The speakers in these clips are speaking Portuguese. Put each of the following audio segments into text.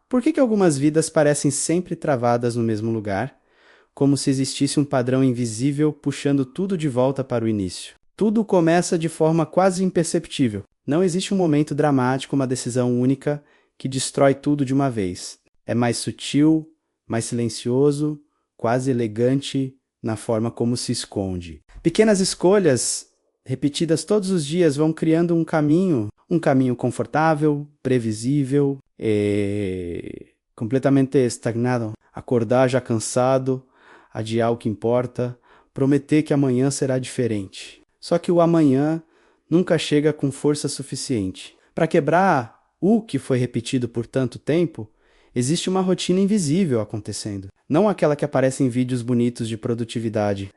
Por que algumas vidas parecem sempre travadas no mesmo lugar, como se existisse um padrão invisível puxando tudo de volta para o início? Tudo começa de forma quase imperceptível. Não existe um momento dramático, uma decisão única que destrói tudo de uma vez. É mais sutil, mais silencioso, quase elegante na forma como se esconde. Pequenas escolhas repetidas todos os dias vão criando um caminho confortável, previsível, completamente estagnado. Acordar já cansado, adiar o que importa, prometer que amanhã será diferente. Só que o amanhã nunca chega com força suficiente. Para quebrar o que foi repetido por tanto tempo, existe uma rotina invisível acontecendo. Não aquela que aparece em vídeos bonitos de produtividade.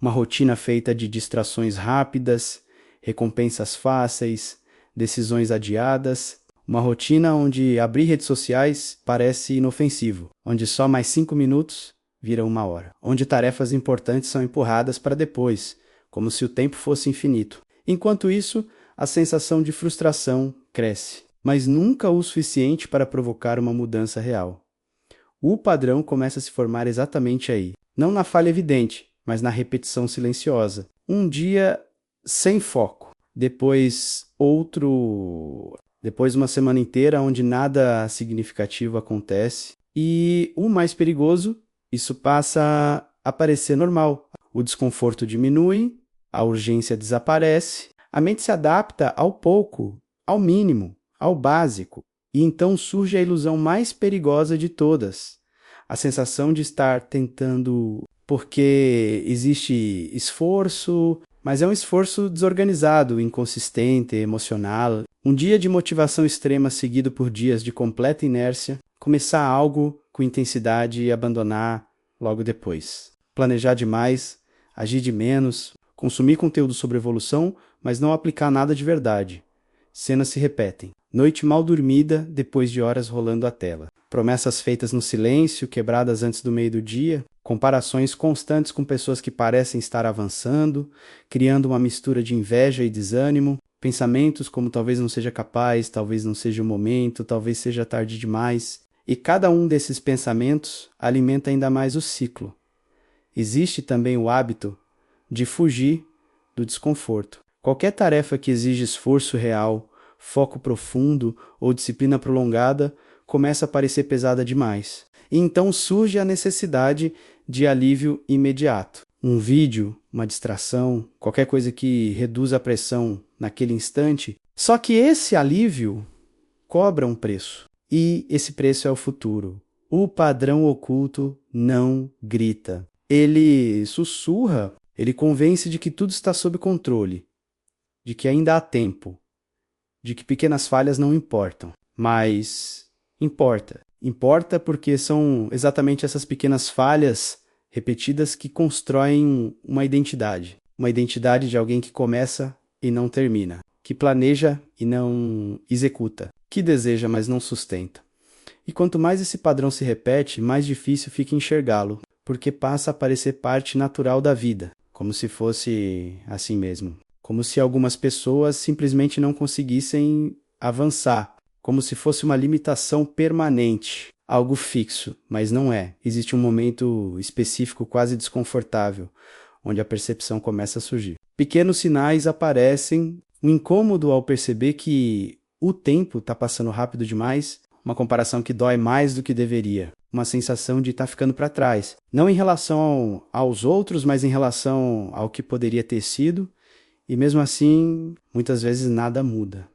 Uma rotina feita de distrações rápidas, recompensas fáceis, decisões adiadas. Uma rotina onde abrir redes sociais parece inofensivo, onde só mais 5 minutos vira 1 hora, onde tarefas importantes são empurradas para depois, como se o tempo fosse infinito. Enquanto isso, a sensação de frustração cresce, mas nunca o suficiente para provocar uma mudança real. O padrão começa a se formar exatamente aí, não na falha evidente, mas na repetição silenciosa. Um dia sem foco, depois uma semana inteira onde nada significativo acontece. E o mais perigoso, isso passa a parecer normal. O desconforto diminui, a urgência desaparece, a mente se adapta ao pouco, ao mínimo, ao básico. E então surge a ilusão mais perigosa de todas. A sensação de estar tentando porque existe esforço, mas é um esforço desorganizado, inconsistente, emocional. Um dia de motivação extrema seguido por dias de completa inércia, começar algo com intensidade e abandonar logo depois. Planejar demais, agir de menos, consumir conteúdo sobre evolução, mas não aplicar nada de verdade. Cenas se repetem. Noite mal dormida depois de horas rolando a tela. Promessas feitas no silêncio, quebradas antes do meio do dia. Comparações constantes com pessoas que parecem estar avançando, criando uma mistura de inveja e desânimo. Pensamentos como talvez não seja capaz, talvez não seja o momento, talvez seja tarde demais. E cada um desses pensamentos alimenta ainda mais o ciclo. Existe também o hábito de fugir do desconforto. Qualquer tarefa que exige esforço real, foco profundo ou disciplina prolongada começa a parecer pesada demais. E então surge a necessidade de alívio imediato. Um vídeo, uma distração, qualquer coisa que reduza a pressão naquele instante. Só que esse alívio cobra um preço. E esse preço é o futuro. O padrão oculto não grita. Ele sussurra, ele convence de que tudo está sob controle, de que ainda há tempo, de que pequenas falhas não importam. Mas importa. Importa porque são exatamente essas pequenas falhas repetidas que constroem uma identidade. Uma identidade de alguém que começa e não termina, que planeja e não executa, que deseja, mas não sustenta. E quanto mais esse padrão se repete, mais difícil fica enxergá-lo, porque passa a parecer parte natural da vida, como se fosse assim mesmo. Como se algumas pessoas simplesmente não conseguissem avançar, como se fosse uma limitação permanente, algo fixo, mas não é. Existe um momento específico quase desconfortável, onde a percepção começa a surgir. Pequenos sinais aparecem, um incômodo ao perceber que o tempo está passando rápido demais, uma comparação que dói mais do que deveria, uma sensação de estar ficando para trás, não em relação aos outros, mas em relação ao que poderia ter sido, e mesmo assim, muitas vezes nada muda,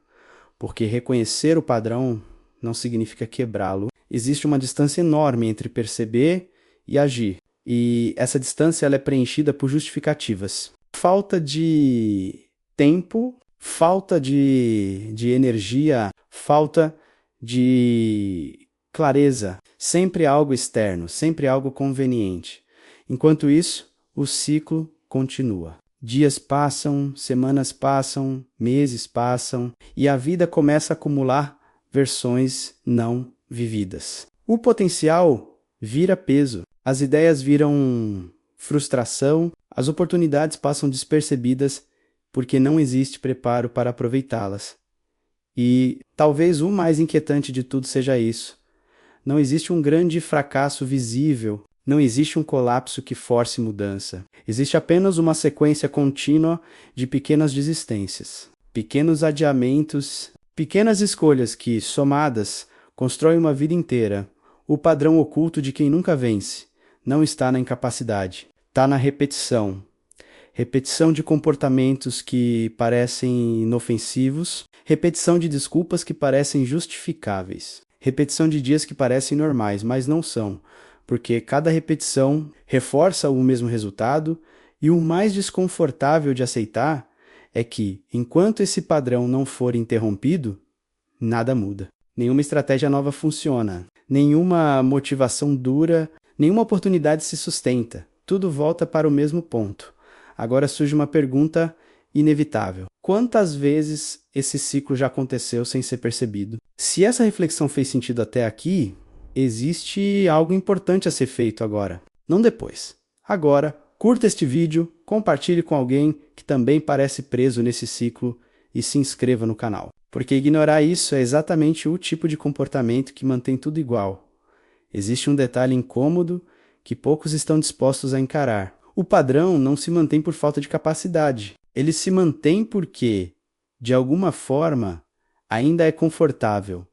porque reconhecer o padrão não significa quebrá-lo. Existe uma distância enorme entre perceber e agir, e essa distância ela é preenchida por justificativas. Falta de tempo, falta de energia, falta de clareza, sempre algo externo, sempre algo conveniente. Enquanto isso, o ciclo continua. Dias passam, semanas passam, meses passam, e a vida começa a acumular versões não vividas. O potencial vira peso, as ideias viram frustração, as oportunidades passam despercebidas porque não existe preparo para aproveitá-las. E talvez o mais inquietante de tudo seja isso. Não existe um grande fracasso visível, não existe um colapso que force mudança. Existe apenas uma sequência contínua de pequenas desistências, pequenos adiamentos, pequenas escolhas que, somadas, constroem uma vida inteira. O padrão oculto de quem nunca vence não está na incapacidade, está na repetição. Repetição de comportamentos que parecem inofensivos, repetição de desculpas que parecem justificáveis, repetição de dias que parecem normais, mas não são, porque cada repetição reforça o mesmo resultado e o mais desconfortável de aceitar é que, enquanto esse padrão não for interrompido, nada muda. Nenhuma estratégia nova funciona, nenhuma motivação dura, nenhuma oportunidade se sustenta. Tudo volta para o mesmo ponto. Agora surge uma pergunta inevitável. Quantas vezes esse ciclo já aconteceu sem ser percebido? Se essa reflexão fez sentido até aqui, existe algo importante a ser feito agora, não depois. Agora, curta este vídeo, compartilhe com alguém que também parece preso nesse ciclo e se inscreva no canal. Porque ignorar isso é exatamente o tipo de comportamento que mantém tudo igual. Existe um detalhe incômodo que poucos estão dispostos a encarar. O padrão não se mantém por falta de capacidade. Ele se mantém porque, de alguma forma, ainda é confortável.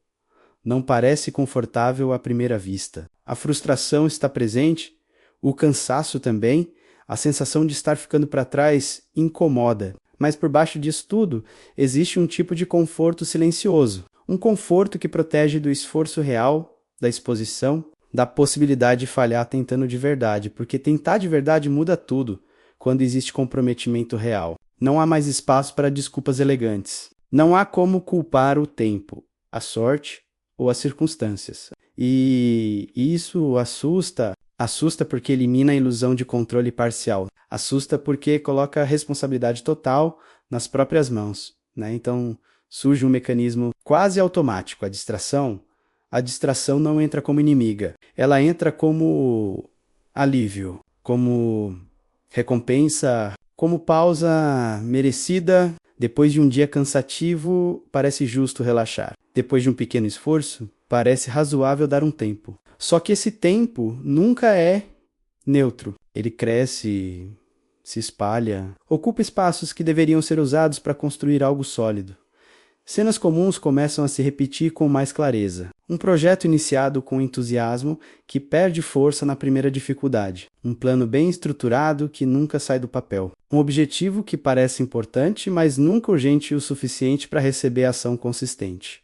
Não parece confortável à primeira vista. A frustração está presente, o cansaço também, a sensação de estar ficando para trás incomoda. Mas por baixo disso tudo, existe um tipo de conforto silencioso. Um conforto que protege do esforço real, da exposição, da possibilidade de falhar tentando de verdade, porque tentar de verdade muda tudo quando existe comprometimento real. Não há mais espaço para desculpas elegantes. Não há como culpar o tempo, a sorte ou as circunstâncias. E isso assusta porque elimina a ilusão de controle parcial. Assusta porque coloca a responsabilidade total nas próprias mãos, né? Então surge um mecanismo quase automático, a distração. A distração não entra como inimiga, ela entra como alívio, como recompensa, como pausa merecida. Depois de um dia cansativo, parece justo relaxar. Depois de um pequeno esforço, parece razoável dar um tempo. Só que esse tempo nunca é neutro. Ele cresce, se espalha, ocupa espaços que deveriam ser usados para construir algo sólido. Cenas comuns começam a se repetir com mais clareza. Um projeto iniciado com entusiasmo que perde força na primeira dificuldade. Um plano bem estruturado que nunca sai do papel. Um objetivo que parece importante, mas nunca urgente o suficiente para receber ação consistente.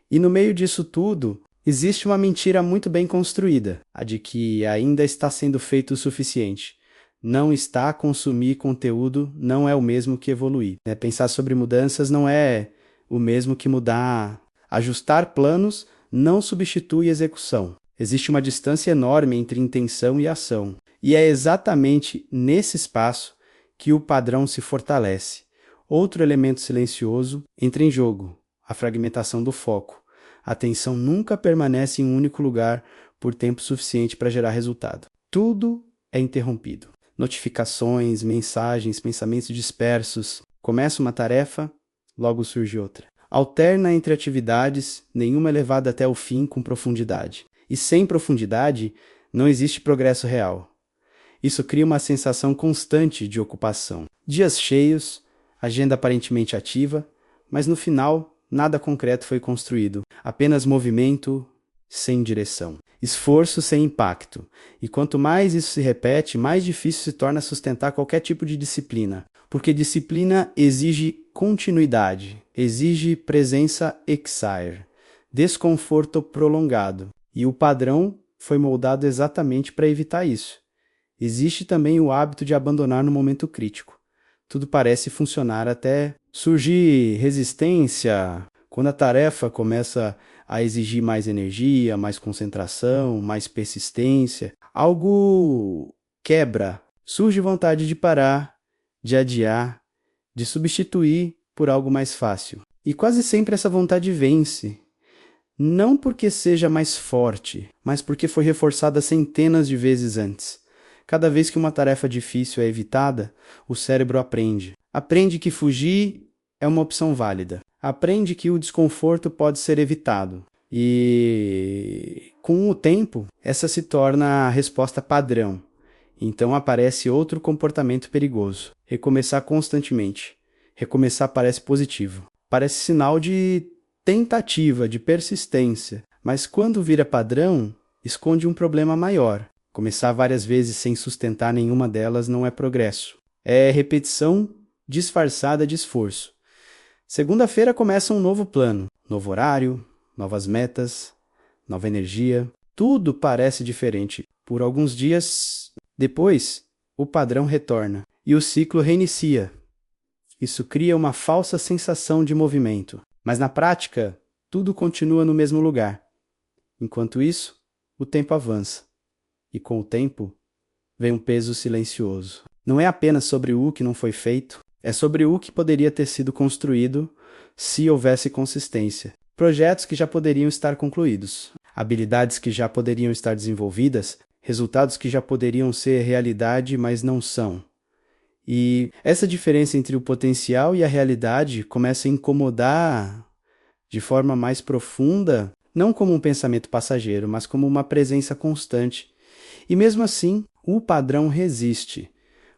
E no meio disso tudo, existe uma mentira muito bem construída, a de que ainda está sendo feito o suficiente. Não está, consumir conteúdo não é o mesmo que evoluir. Pensar sobre mudanças não é o mesmo que mudar. Ajustar planos não substitui execução. Existe uma distância enorme entre intenção e ação. E é exatamente nesse espaço que o padrão se fortalece. Outro elemento silencioso entra em jogo, a fragmentação do foco. A atenção nunca permanece em um único lugar por tempo suficiente para gerar resultado. Tudo é interrompido. Notificações, mensagens, pensamentos dispersos. Começa uma tarefa, logo surge outra. Alterna entre atividades, nenhuma é levada até o fim com profundidade. E sem profundidade, não existe progresso real. Isso cria uma sensação constante de ocupação. Dias cheios, agenda aparentemente ativa, mas no final, nada concreto foi construído. Apenas movimento sem direção. Esforço sem impacto. E quanto mais isso se repete, mais difícil se torna sustentar qualquer tipo de disciplina. Porque disciplina exige continuidade, exige presença exire, desconforto prolongado. E o padrão foi moldado exatamente para evitar isso. Existe também o hábito de abandonar no momento crítico. Tudo parece funcionar até surgir resistência, quando a tarefa começa a exigir mais energia, mais concentração, mais persistência. Algo quebra, surge vontade de parar, de adiar, de substituir por algo mais fácil. E quase sempre essa vontade vence. Não porque seja mais forte, mas porque foi reforçada centenas de vezes antes. Cada vez que uma tarefa difícil é evitada, o cérebro aprende. Aprende que fugir é uma opção válida. aprende que o desconforto pode ser evitado. E com o tempo, essa se torna a resposta padrão. Então aparece outro comportamento perigoso. Recomeçar constantemente. Recomeçar parece positivo. Parece sinal de tentativa, de persistência. Mas quando vira padrão, esconde um problema maior. Começar várias vezes sem sustentar nenhuma delas não é progresso. É repetição disfarçada de esforço. Segunda-feira começa um novo plano, novo horário, novas metas, nova energia. Tudo parece diferente. Por alguns dias depois, o padrão retorna e o ciclo reinicia. Isso cria uma falsa sensação de movimento, mas na prática, tudo continua no mesmo lugar. Enquanto isso, o tempo avança e com o tempo vem um peso silencioso. Não é apenas sobre o que não foi feito, é sobre o que poderia ter sido construído se houvesse consistência. Projetos que já poderiam estar concluídos, habilidades que já poderiam estar desenvolvidas, resultados que já poderiam ser realidade, mas não são. E essa diferença entre o potencial e a realidade começa a incomodar de forma mais profunda, não como um pensamento passageiro, mas como uma presença constante. E mesmo assim, o padrão resiste,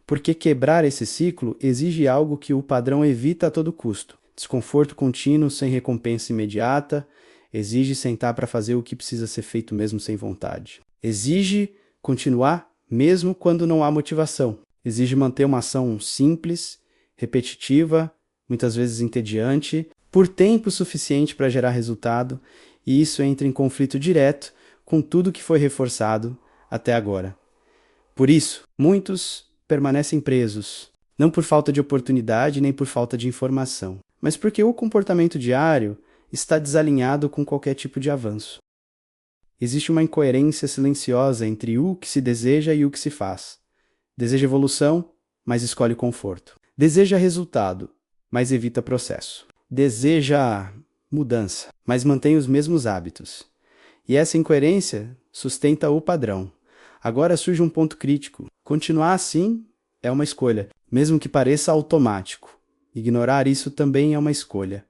porque quebrar esse ciclo exige algo que o padrão evita a todo custo. Desconforto contínuo sem recompensa imediata, exige sentar para fazer o que precisa ser feito mesmo sem vontade. Exige continuar mesmo quando não há motivação. Exige manter uma ação simples, repetitiva, muitas vezes entediante, por tempo suficiente para gerar resultado, e isso entra em conflito direto com tudo que foi reforçado até agora. Por isso, muitos permanecem presos, não por falta de oportunidade nem por falta de informação, mas porque o comportamento diário está desalinhado com qualquer tipo de avanço. Existe uma incoerência silenciosa entre o que se deseja e o que se faz. Deseja evolução, mas escolhe conforto. Deseja resultado, mas evita processo. Deseja mudança, mas mantém os mesmos hábitos. E essa incoerência sustenta o padrão. Agora surge um ponto crítico. Continuar assim é uma escolha, mesmo que pareça automático. Ignorar isso também é uma escolha.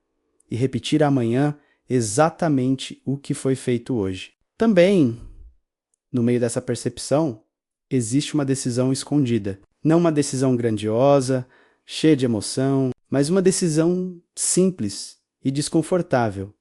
E repetir amanhã exatamente o que foi feito hoje. Também, no meio dessa percepção, existe uma decisão escondida. Não uma decisão grandiosa, cheia de emoção, mas uma decisão simples e desconfortável.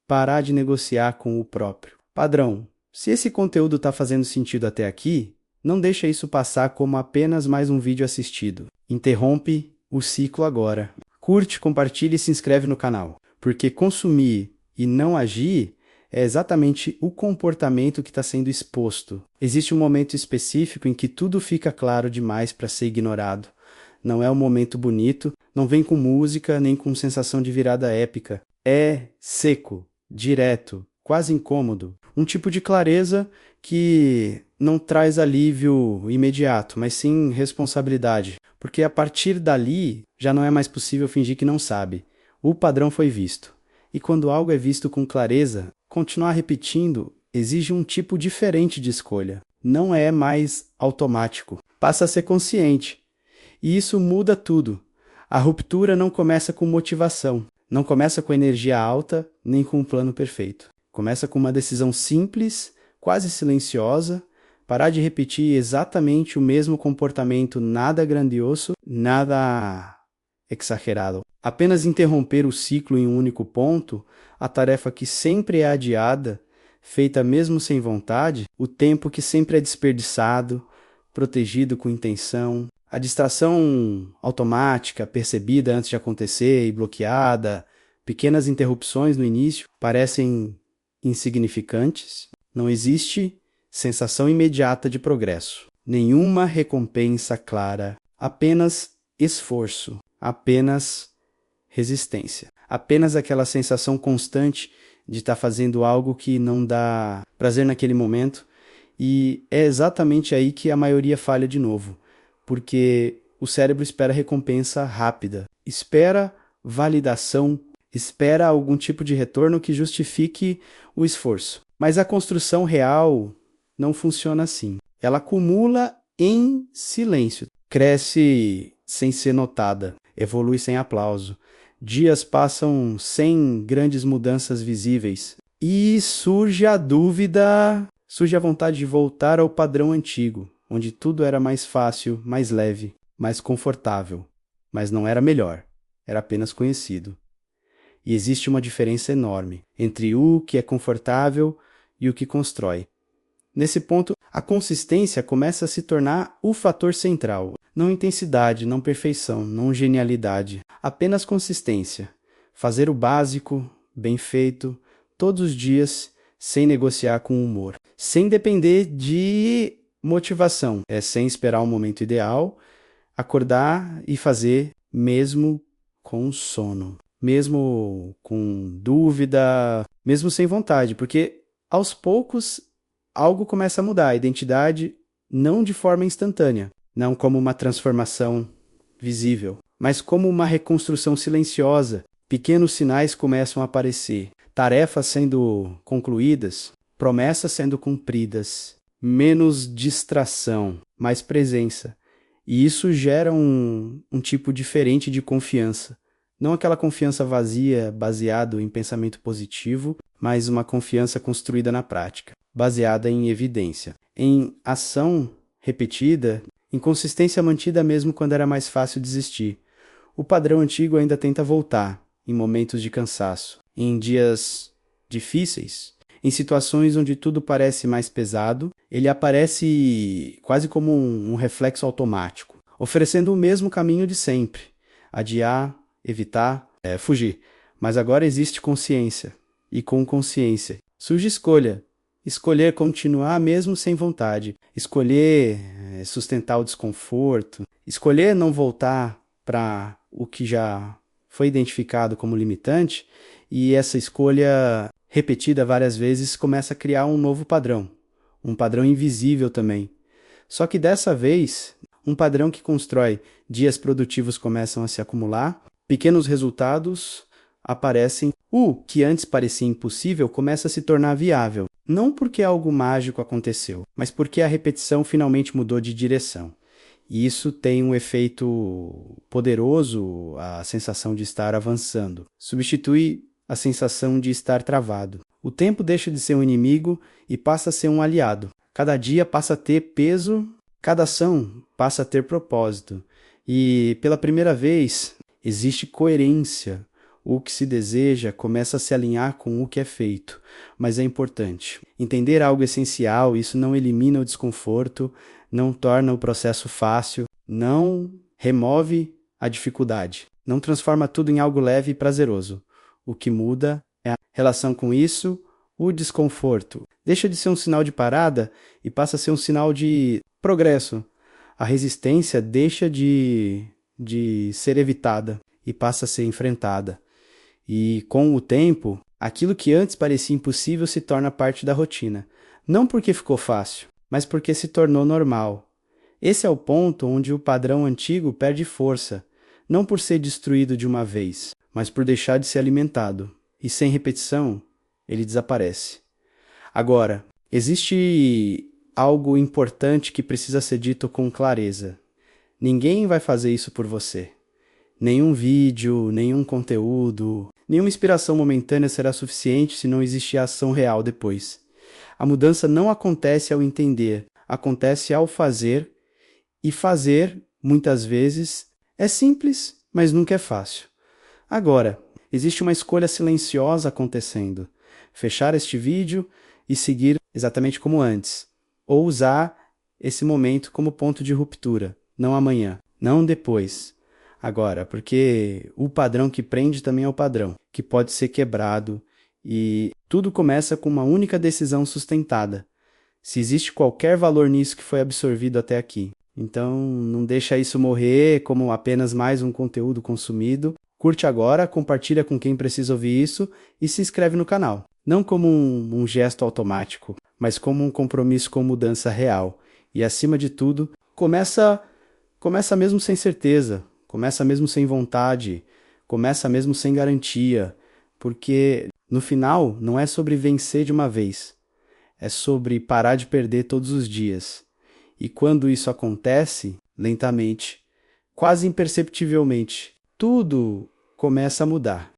Parar de negociar com o próprio. Padrão, se esse conteúdo está fazendo sentido até aqui, não deixa isso passar como apenas mais um vídeo assistido. Interrompe o ciclo agora. Curte, compartilhe e se inscreve no canal, porque consumir e não agir é exatamente o comportamento que está sendo exposto. Existe um momento específico em que tudo fica claro demais para ser ignorado. Não é um momento bonito, não vem com música nem com sensação de virada épica. É seco, direto, quase incômodo. Um tipo de clareza que não traz alívio imediato, mas sim responsabilidade. Porque a partir dali já não é mais possível fingir que não sabe. O padrão foi visto. E quando algo é visto com clareza, continuar repetindo exige um tipo diferente de escolha. Não é mais automático. Passa a ser consciente. E isso muda tudo. A ruptura não começa com motivação. Não começa com energia alta, nem com um plano perfeito. Começa com uma decisão simples, quase silenciosa, parar de repetir exatamente o mesmo comportamento, nada grandioso, nada exagerado. Apenas interromper o ciclo em um único ponto, a tarefa que sempre é adiada, feita mesmo sem vontade, o tempo que sempre é desperdiçado, protegido com intenção, a distração automática, percebida antes de acontecer e bloqueada, pequenas interrupções no início parecem insignificantes. Não existe sensação imediata de progresso, nenhuma recompensa clara, apenas esforço, apenas resistência, apenas aquela sensação constante de estar fazendo algo que não dá prazer naquele momento, e é exatamente aí que a maioria falha de novo, porque o cérebro espera recompensa rápida, espera validação, espera algum tipo de retorno que justifique o esforço. Mas a construção real não funciona assim. Ela acumula em silêncio, cresce sem ser notada, evolui sem aplauso, Dias passam sem grandes mudanças visíveis. E surge a dúvida, surge a vontade de voltar ao padrão antigo, onde tudo era mais fácil, mais leve, mais confortável. Mas não era melhor, era apenas conhecido. E existe uma diferença enorme entre o que é confortável e o que constrói. Nesse ponto, a consistência começa a se tornar o fator central. Não intensidade, não perfeição, não genialidade, apenas consistência. Fazer o básico, bem feito, todos os dias, sem negociar com o humor. Sem depender de motivação, sem esperar o momento ideal, acordar e fazer mesmo com sono. Mesmo com dúvida, mesmo sem vontade, porque aos poucos algo começa a mudar, a identidade não de forma instantânea, não como uma transformação visível, mas como uma reconstrução silenciosa. Pequenos sinais começam a aparecer, tarefas sendo concluídas, promessas sendo cumpridas, menos distração, mais presença. E isso gera um tipo diferente de confiança. Não aquela confiança vazia, baseada em pensamento positivo, mas uma confiança construída na prática, baseada em evidência, em ação repetida, em consistência mantida mesmo quando era mais fácil desistir. O padrão antigo ainda tenta voltar, em momentos de cansaço, em dias difíceis, em situações onde tudo parece mais pesado, ele aparece quase como um reflexo automático, oferecendo o mesmo caminho de sempre: adiar, evitar, fugir. Mas agora existe consciência, e com consciência surge escolha. Escolher continuar mesmo sem vontade, escolher sustentar o desconforto, escolher não voltar para o que já foi identificado como limitante, e essa escolha repetida várias vezes começa a criar um novo padrão, um padrão invisível também. Só que dessa vez, um padrão que constrói. Dias produtivos começam a se acumular, pequenos resultados aparecem, o que antes parecia impossível começa a se tornar viável. Não porque algo mágico aconteceu, mas porque a repetição finalmente mudou de direção. E isso tem um efeito poderoso, a sensação de estar avançando. Substitui a sensação de estar travado. O tempo deixa de ser um inimigo e passa a ser um aliado. Cada dia passa a ter peso, cada ação passa a ter propósito. E, pela primeira vez, existe coerência. O que se deseja começa a se alinhar com o que é feito. Mas é importante entender algo essencial. Isso não elimina o desconforto, não torna o processo fácil, não remove a dificuldade, não transforma tudo em algo leve e prazeroso. O que muda é a relação com isso, o desconforto. Deixa de ser um sinal de parada e passa a ser um sinal de progresso. A resistência deixa de ser evitada e passa a ser enfrentada. E com o tempo, aquilo que antes parecia impossível se torna parte da rotina. Não porque ficou fácil, mas porque se tornou normal. Esse é o ponto onde o padrão antigo perde força, não por ser destruído de uma vez, mas por deixar de ser alimentado. E sem repetição, ele desaparece. Agora, existe algo importante que precisa ser dito com clareza. Ninguém vai fazer isso por você. Nenhum vídeo, nenhum conteúdo, nenhuma inspiração momentânea será suficiente se não existir ação real depois. A mudança não acontece ao entender, acontece ao fazer, e fazer, muitas vezes, é simples, mas nunca é fácil. Agora, existe uma escolha silenciosa acontecendo. Fechar este vídeo e seguir exatamente como antes. Ou usar esse momento como ponto de ruptura. Não amanhã, não depois. Agora, porque o padrão que prende também é o padrão, que pode ser quebrado, e tudo começa com uma única decisão sustentada. Se existe qualquer valor nisso que foi absorvido até aqui. Então, não deixa isso morrer como apenas mais um conteúdo consumido. Curte agora, compartilha com quem precisa ouvir isso e se inscreve no canal. Não como um gesto automático, mas como um compromisso com mudança real. E, acima de tudo, começa mesmo sem certeza, começa mesmo sem vontade, começa mesmo sem garantia, porque no final não é sobre vencer de uma vez, é sobre parar de perder todos os dias. E quando isso acontece, lentamente, quase imperceptivelmente, tudo começa a mudar.